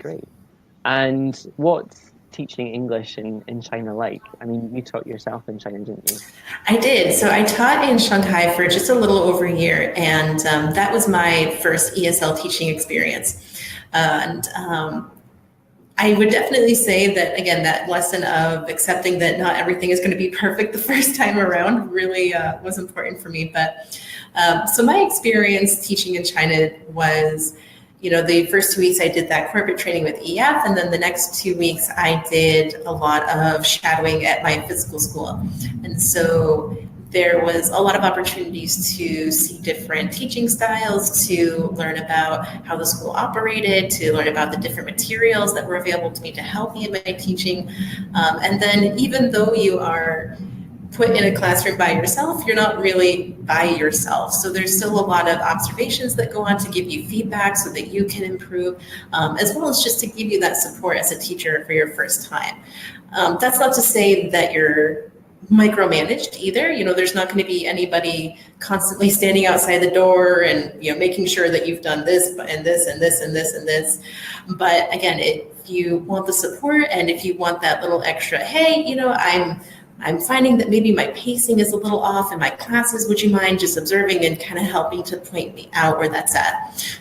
great. And what's teaching English in China like? I mean, you taught yourself in China, didn't you? I did. So I taught in Shanghai for just a little over a year, and that was my first ESL teaching experience. And I would definitely say that, again, that lesson of accepting that not everything is going to be perfect the first time around really was important for me. But so my experience teaching in China was, the first 2 weeks I did that corporate training with EF, and then the next 2 weeks I did a lot of shadowing at my physical school. And so there was a lot of opportunities to see different teaching styles, to learn about how the school operated, to learn about the different materials that were available to me to help me in my teaching. And then even though you are put in a classroom by yourself, you're not really by yourself. So there's still a lot of observations that go on to give you feedback so that you can improve, as well as just to give you that support as a teacher for your first time. That's not to say that you're micromanaged either. There's not going to be anybody constantly standing outside the door and making sure that you've done this and this and this and this and this. But again, if you want the support and if you want that little extra, hey, I'm finding that maybe my pacing is a little off in my classes. Would you mind just observing and kind of helping to point me out where that's at?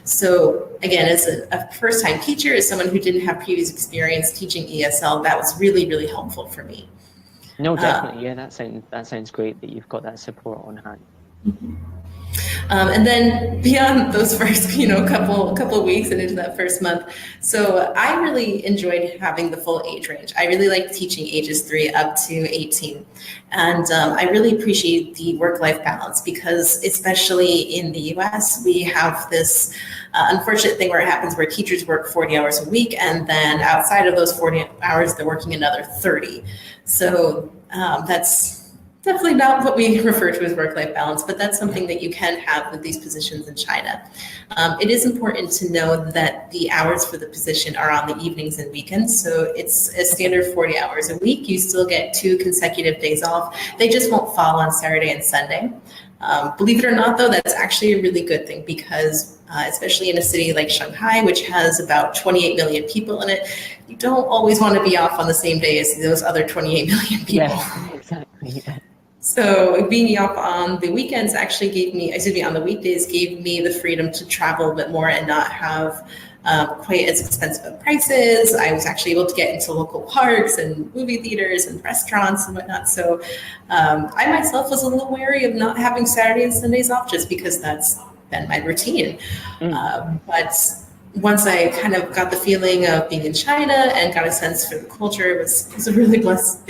So again, as a first-time teacher, as someone who didn't have previous experience teaching ESL, that was really, really helpful for me. No, definitely. Yeah, that sounds great that you've got that support on hand. Mm-hmm. And then beyond those first, couple of weeks and into that first month, so I really enjoyed having the full age range. I really like teaching ages 3 up to 18. And I really appreciate the work-life balance because especially in the US, we have this unfortunate thing where it happens where teachers work 40 hours a week, and then outside of those 40 hours, they're working another 30. So that's definitely not what we refer to as work-life balance, but that's something that you can have with these positions in China. It is important to know that the hours for the position are on the evenings and weekends, so it's a standard 40 hours a week. You still get 2 consecutive days off. They just won't fall on Saturday and Sunday. Believe it or not, though, that's actually a really good thing because especially in a city like Shanghai, which has about 28 million people in it, you don't always want to be off on the same day as those other 28 million people. Yeah, exactly. Yeah. So being off on the weekends actually on the weekdays gave me the freedom to travel a bit more and not have quite as expensive of prices. I was actually able to get into local parks and movie theaters and restaurants and whatnot. So I myself was a little wary of not having Saturday and Sundays off just because that's been my routine. But once I kind of got the feeling of being in China and got a sense for the culture, it was a really big blessing.